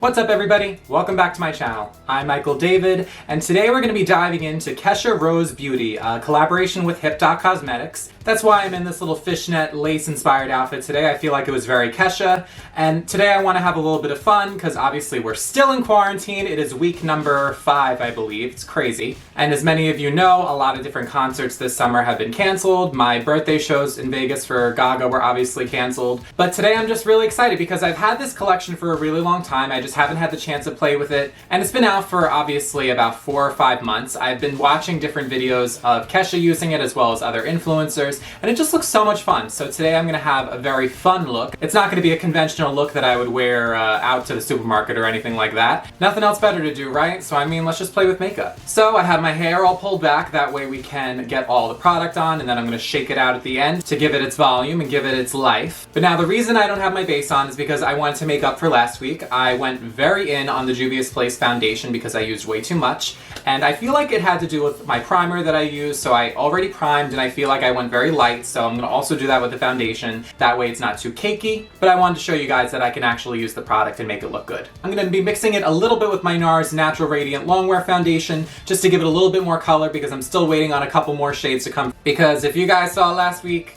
What's up everybody? Welcome back to my channel. I'm Michael David, and today we're going to be diving into KESHA Rose Beauty, a collaboration with Hip Cosmetics. That's why I'm in this little fishnet lace-inspired outfit today. I feel like it was very KESHA, and today I want to have a little bit of fun because obviously we're still in quarantine. It is week number 5, I believe. It's crazy. And as many of you know, a lot of different concerts this summer have been canceled. My birthday shows in Vegas for Gaga were obviously canceled. But today I'm just really excited because I've had this collection for a really long time. I just haven't had the chance to play with it, and it's been out for obviously about 4 or 5 months. I've been watching different videos of KESHA using it as well as other influencers, and it just looks so much fun. So today I'm going to have a very fun look. It's not going to be a conventional look that I would wear out to the supermarket or anything like that. Nothing else better to do, right? So I mean, let's just play with makeup. So I have my hair all pulled back, that way we can get all the product on, and then I'm going to shake it out at the end to give it its volume and give it its life. But now the reason I don't have my base on is because I wanted to make up for last week. I went very in on the Juvia's Place foundation because I used way too much, and I feel like it had to do with my primer that I used. So I already primed and I feel like I went very light, so I'm going to also do that with the foundation. That way it's not too cakey, but I wanted to show you guys that I can actually use the product and make it look good. I'm going to be mixing it a little bit with my Nars Natural Radiant Longwear foundation just to give it a little bit more color because I'm still waiting on a couple more shades to come, because if you guys saw last week,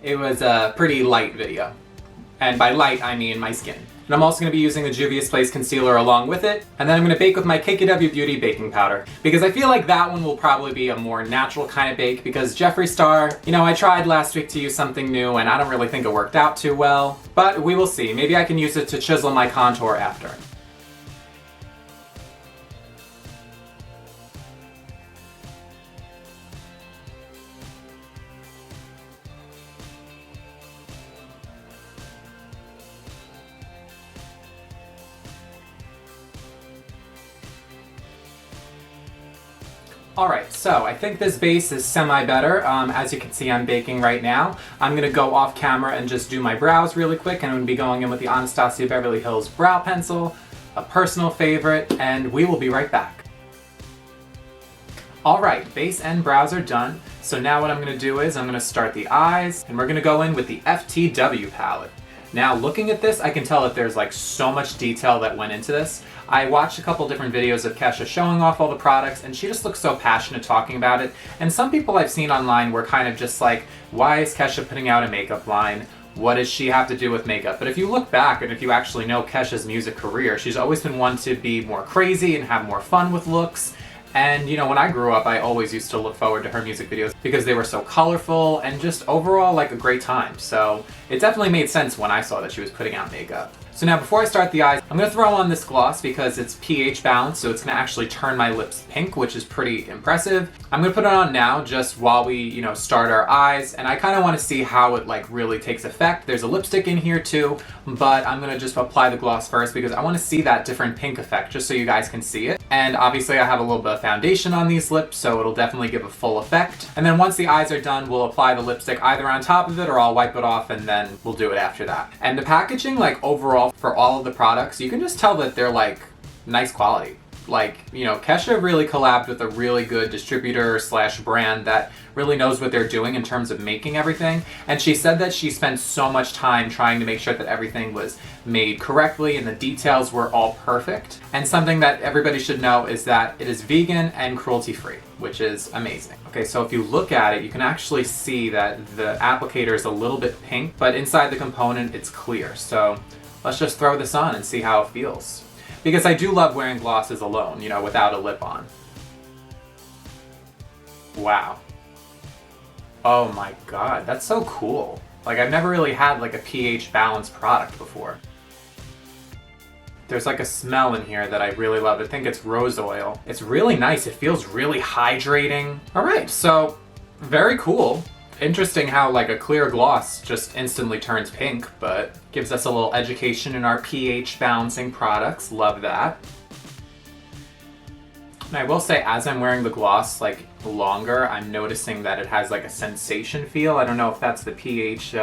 it was a pretty light video. And by light, I mean my skin. And I'm also going to be using the Juvia's Place concealer along with it. And then I'm going to bake with my KKW Beauty baking powder, because I feel like that one will probably be a more natural kind of bake, because Jeffree Star, you know, I tried last week to use something new and I don't really think it worked out too well. But we will see. Maybe I can use it to chisel my contour after. Alright, so I think this base is semi-better. As you can see, I'm baking right now. I'm going to go off camera and just do my brows really quick, and I'm going to be going in with the Anastasia Beverly Hills Brow Pencil, a personal favorite, and we will be right back. Alright, base and brows are done, so now what I'm going to do is I'm going to start the eyes, and we're going to go in with the FTW palette. Now, looking at this, I can tell that there's like so much detail that went into this. I watched a couple different videos of KESHA showing off all the products, and she just looks so passionate talking about it. And some people I've seen online were kind of just like, why is KESHA putting out a makeup line? What does she have to do with makeup? But if you look back, and if you actually know KESHA's music career, she's always been one to be more crazy and have more fun with looks. And you know, when I grew up, I always used to look forward to her music videos because they were so colorful and just overall like a great time. So it definitely made sense when I saw that she was putting out makeup. So now before I start the eyes, I'm going to throw on this gloss because it's pH balanced, so it's going to actually turn my lips pink, which is pretty impressive. I'm going to put it on now just while we, you know, start our eyes, and I kind of want to see how it like really takes effect. There's a lipstick in here too, but I'm going to just apply the gloss first because I want to see that different pink effect just so you guys can see it. And obviously I have a little bit of foundation on these lips, so it'll definitely give a full effect. And then once the eyes are done, we'll apply the lipstick either on top of it or I'll wipe it off and then we'll do it after that. And the packaging, like overall for all of the products, you can just tell that they're like nice quality. Like, you know, KESHA really collabed with a really good distributor slash brand that really knows what they're doing in terms of making everything. And she said that she spent so much time trying to make sure that everything was made correctly and the details were all perfect. And something that everybody should know is that it is vegan and cruelty-free, which is amazing. Okay, so if you look at it, you can actually see that the applicator is a little bit pink, but inside the component it's clear. So let's just throw this on and see how it feels. Because I do love wearing glosses alone, you know, without a lip on. Wow. Oh my god, that's so cool. Like, I've never really had like a pH balanced product before. There's like a smell in here that I really love. I think it's rose oil. It's really nice. It feels really hydrating. Alright, so very cool. Interesting how like a clear gloss just instantly turns pink, but gives us a little education in our pH balancing products. Love that. And I will say, as I'm wearing the gloss, like longer, I'm noticing that it has like a sensation feel. I don't know if that's the pH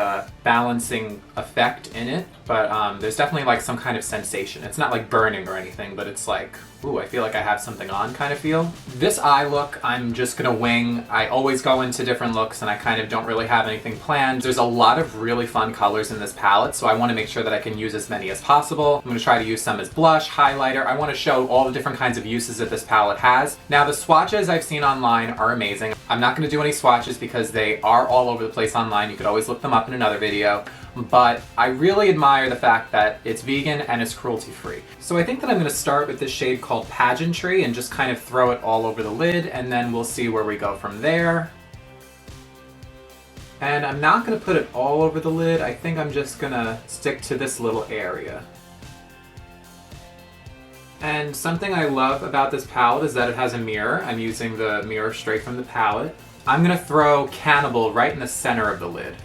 balancing effect in it, but there's definitely like some kind of sensation. It's not like burning or anything, but it's like, ooh, I feel like I have something on kind of feel. This eye look, I'm just gonna wing. I always go into different looks and I kind of don't really have anything planned. There's a lot of really fun colors in this palette, so I wanna make sure that I can use as many as possible. I'm gonna try to use some as blush, highlighter. I wanna show all the different kinds of uses that this palette has. Now the swatches I've seen online are amazing. I'm not gonna do any swatches because they are all over the place online. You could always look them up in another video. But I really admire the fact that it's vegan and it's cruelty-free. So I think that I'm going to start with this shade called Pageantry and just kind of throw it all over the lid, and then we'll see where we go from there. And I'm not going to put it all over the lid. I think I'm just going to stick to this little area. And something I love about this palette is that it has a mirror. I'm using the mirror straight from the palette. I'm going to throw Cannibal right in the center of the lid.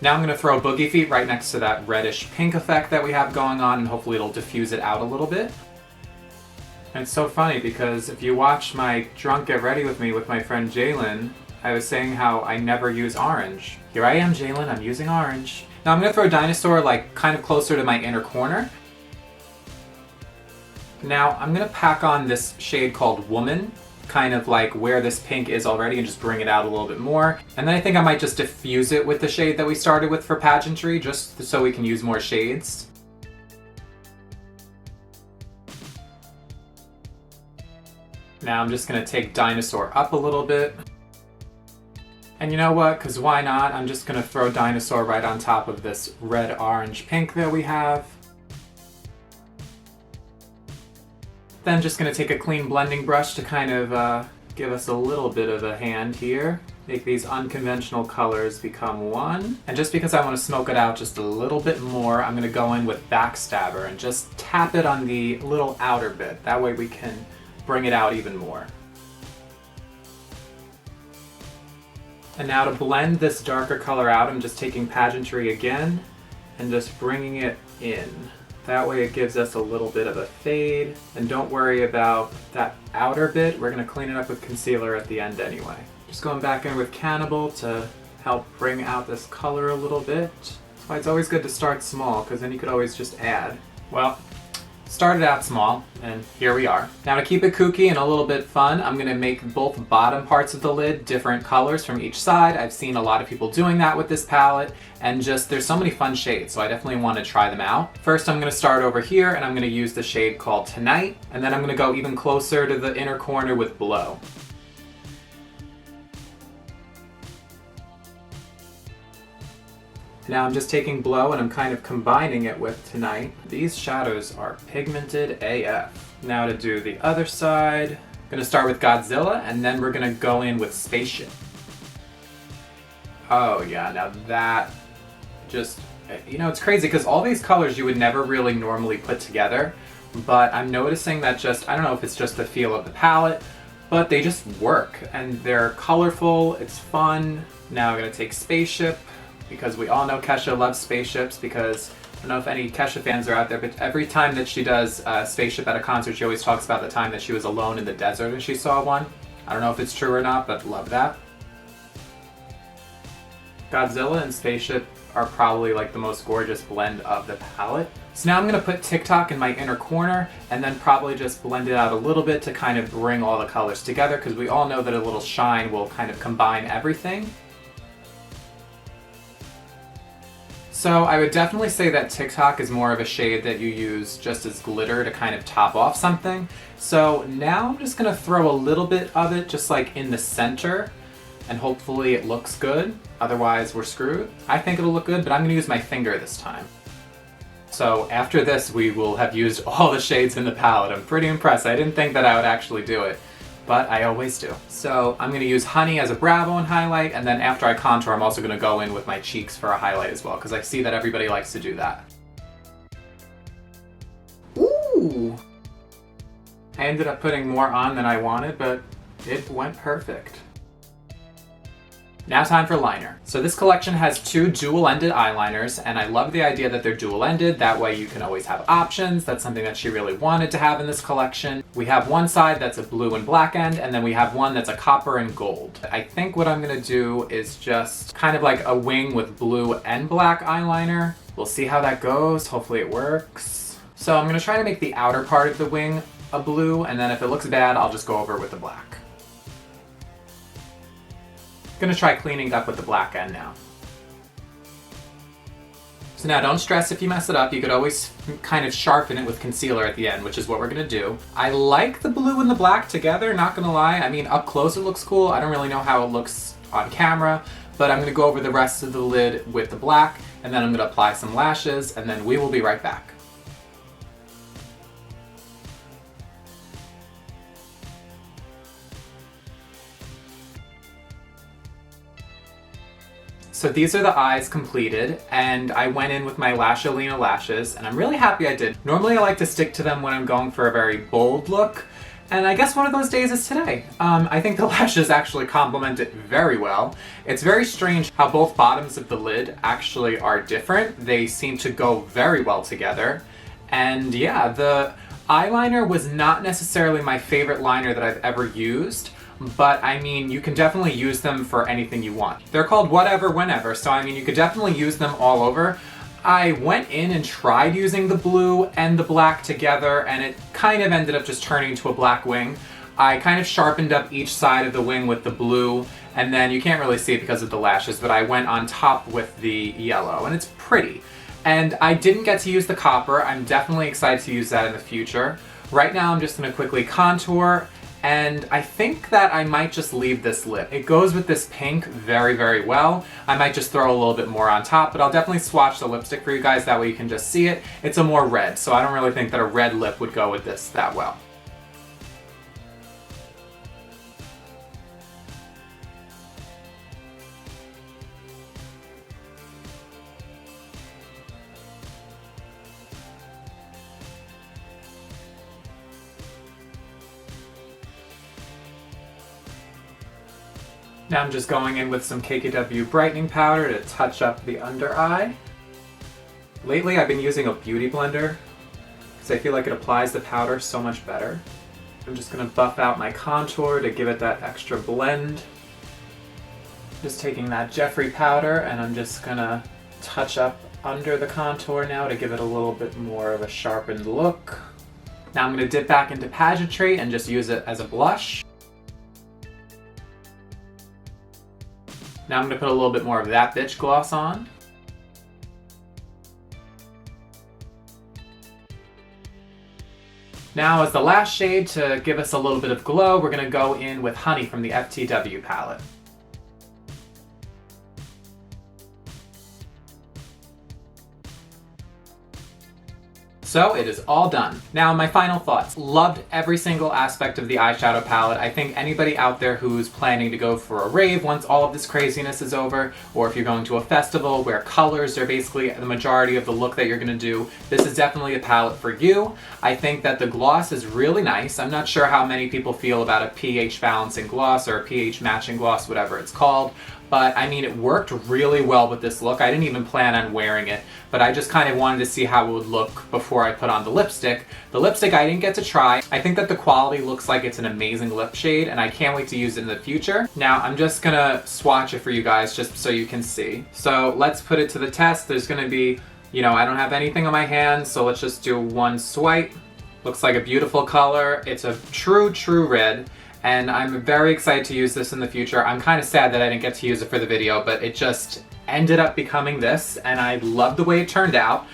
Now I'm going to throw Boogie Feet right next to that reddish pink effect that we have going on, and hopefully it'll diffuse it out a little bit. And it's so funny because if you watch my Drunk Get Ready With Me with my friend Jalen, I was saying how I never use orange. Here I am, Jalen, I'm using orange. Now I'm going to throw Dinosaur like kind of closer to my inner corner. Now I'm going to pack on this shade called Woman, kind of like where this pink is already, and just bring it out a little bit more. And then I think I might just diffuse it with the shade that we started with for Pageantry, just so we can use more shades. Now I'm just going to take Dinosaur up a little bit. And you know what, because why not? I'm just going to throw Dinosaur right on top of this red, orange, pink that we have. Then just going to take a clean blending brush to kind of give us a little bit of a hand here. Make these unconventional colors become one. And just because I want to smoke it out just a little bit more, I'm going to go in with Backstabber and just tap it on the little outer bit. That way we can bring it out even more. And now to blend this darker color out, I'm just taking Pageantry again and just bringing it in. That way it gives us a little bit of a fade. And don't worry about that outer bit. We're going to clean it up with concealer at the end anyway. Just going back in with Cannibal to help bring out this color a little bit. That's why it's always good to start small, because then you could always just add. Well, started out small, and here we are. Now to keep it kooky and a little bit fun, I'm going to make both bottom parts of the lid different colors from each side. I've seen a lot of people doing that with this palette, and just there's so many fun shades, so I definitely want to try them out. First I'm going to start over here, and I'm going to use the shade called Tonight, and then I'm going to go even closer to the inner corner with Blow. Now I'm just taking Blow and I'm kind of combining it with Tonight. These shadows are pigmented AF. Now to do the other side, I'm going to start with Godzilla, and then we're going to go in with Spaceship. Oh yeah, now that just, you know, it's crazy because all these colors you would never really normally put together, but I'm noticing that just, I don't know if it's just the feel of the palette, but they just work and they're colorful, it's fun. Now I'm going to take Spaceship, because we all know Kesha loves spaceships, because I don't know if any Kesha fans are out there, but every time that she does Spaceship at a concert, she always talks about the time that she was alone in the desert and she saw one. I don't know if it's true or not, but love that. Godzilla and Spaceship are probably like the most gorgeous blend of the palette. So now I'm going to put TikTok in my inner corner and then probably just blend it out a little bit to kind of bring all the colors together, because we all know that a little shine will kind of combine everything. So I would definitely say that TikTok is more of a shade that you use just as glitter to kind of top off something. So now I'm just going to throw a little bit of it just like in the center, and hopefully it looks good. Otherwise we're screwed. I think it'll look good, but I'm going to use my finger this time. So after this we will have used all the shades in the palette. I'm pretty impressed. I didn't think that I would actually do it, but I always do. So I'm going to use Honey as a brow bone highlight, and then after I contour I'm also going to go in with my cheeks for a highlight as well, because I see that everybody likes to do that. Ooh! I ended up putting more on than I wanted, but it went perfect. Now time for liner. So this collection has two dual-ended eyeliners, and I love the idea that they're dual-ended. That way you can always have options. That's something that she really wanted to have in this collection. We have one side that's a blue and black end, and then we have one that's a copper and gold. I think what I'm gonna do is just kind of like a wing with blue and black eyeliner. We'll see how that goes. Hopefully it works. So I'm gonna try to make the outer part of the wing a blue, and then if it looks bad, I'll just go over it with the black. Gonna try cleaning up with the black end now. So now don't stress if you mess it up. You could always kind of sharpen it with concealer at the end, which is what we're gonna do. I like the blue and the black together, not gonna lie. I mean, up close it looks cool. I don't really know how it looks on camera, but I'm gonna go over the rest of the lid with the black, and then I'm gonna apply some lashes, and then we will be right back. So these are the eyes completed, and I went in with my Lashalina lashes, and I'm really happy I did. Normally I like to stick to them when I'm going for a very bold look, and I guess one of those days is today. I think the lashes actually complement it very well. It's very strange how both bottoms of the lid actually are different. They seem to go very well together. And yeah, the eyeliner was not necessarily my favorite liner that I've ever used, but I mean, you can definitely use them for anything you want. They're called Whatever Whenever, so I mean, you could definitely use them all over. I went in and tried using the blue and the black together, and it kind of ended up just turning into a black wing. I kind of sharpened up each side of the wing with the blue, and then you can't really see it because of the lashes, but I went on top with the yellow, and it's pretty. And I didn't get to use the copper. I'm definitely excited to use that in the future. Right now, I'm just gonna quickly contour, and I think that I might just leave this lip. It goes with this pink very, very well. I might just throw a little bit more on top, but I'll definitely swatch the lipstick for you guys, that way you can just see it. It's a more red, so I don't really think that a red lip would go with this that well. Now I'm just going in with some KKW Brightening Powder to touch up the under eye. Lately I've been using a beauty blender because I feel like it applies the powder so much better. I'm just going to buff out my contour to give it that extra blend. Just taking that Jeffree powder, and I'm just going to touch up under the contour now to give it a little bit more of a sharpened look. Now I'm going to dip back into Pageantry and just use it as a blush. Now I'm going to put a little bit more of That Bitch gloss on. Now as the last shade to give us a little bit of glow, we're going to go in with Honey from the FTW palette. So it is all done. Now my final thoughts. Loved every single aspect of the eyeshadow palette. I think anybody out there who's planning to go for a rave once all of this craziness is over, or if you're going to a festival where colors are basically the majority of the look that you're gonna do, this is definitely a palette for you. I think that the gloss is really nice. I'm not sure how many people feel about a pH balancing gloss or a pH matching gloss, whatever it's called. But I mean, it worked really well with this look. I didn't even plan on wearing it, but I just kind of wanted to see how it would look before I put on the lipstick. The lipstick I didn't get to try. I think that the quality looks like it's an amazing lip shade, and I can't wait to use it in the future. Now, I'm just gonna swatch it for you guys just so you can see. So let's put it to the test. There's gonna be, you know, I don't have anything on my hands, so let's just do one swipe. Looks like a beautiful color. It's a true red. And I'm very excited to use this in the future. I'm kind of sad that I didn't get to use it for the video, but it just ended up becoming this, and I love the way it turned out.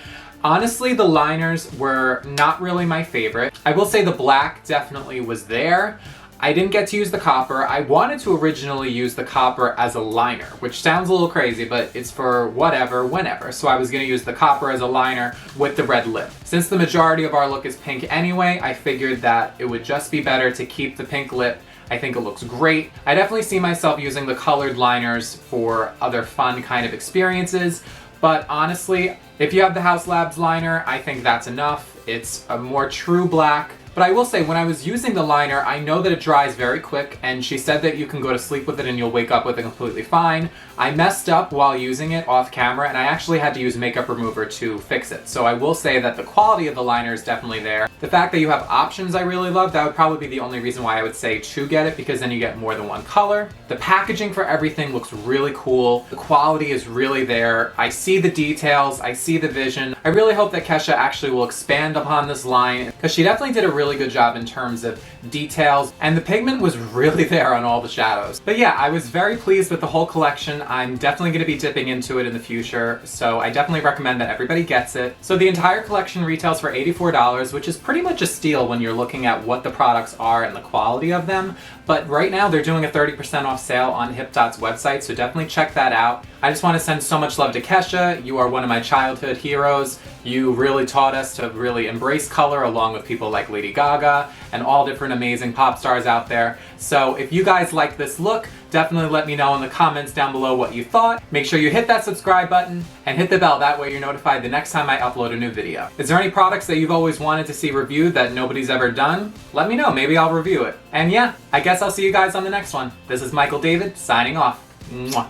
Honestly, the liners were not really my favorite. I will say the black definitely was there. I didn't get to use the copper. I wanted to originally use the copper as a liner, which sounds a little crazy, but it's for whatever, whenever. So I was gonna use the copper as a liner with the red lip. Since the majority of our look is pink anyway, I figured that it would just be better to keep the pink lip. I think it looks great. I definitely see myself using the colored liners for other fun kind of experiences, but honestly, if you have the House Labs liner, I think that's enough. It's a more true black. But I will say, when I was using the liner, I know that it dries very quick, and she said that you can go to sleep with it and you'll wake up with it completely fine. I messed up while using it off camera, and I actually had to use makeup remover to fix it. So I will say that the quality of the liner is definitely there. The fact that you have options I really love. That would probably be the only reason why I would say to get it, because then you get more than one color. The packaging for everything looks really cool. The quality is really there. I see the details, I see the vision. I really hope that KESHA actually will expand upon this line, because she definitely did a really good job in terms of details, and the pigment was really there on all the shadows. But yeah, I was very pleased with the whole collection. I'm definitely going to be dipping into it in the future, so I definitely recommend that everybody gets it. So the entire collection retails for $84, which is pretty much a steal when you're looking at what the products are and the quality of them. But right now they're doing a 30% off sale on HipDot's website, so definitely check that out. I just want to send so much love to KESHA. You are one of my childhood heroes. You really taught us to really embrace color, along with people like Lady Gaga and all different amazing pop stars out there. So if you guys like this look, definitely let me know in the comments down below what you thought. Make sure you hit that subscribe button and hit the bell, that way you're notified the next time I upload a new video. Is there any products that you've always wanted to see reviewed that nobody's ever done? Let me know, maybe I'll review it. And yeah, I guess I'll see you guys on the next one. This is Michael David, signing off. Mwah.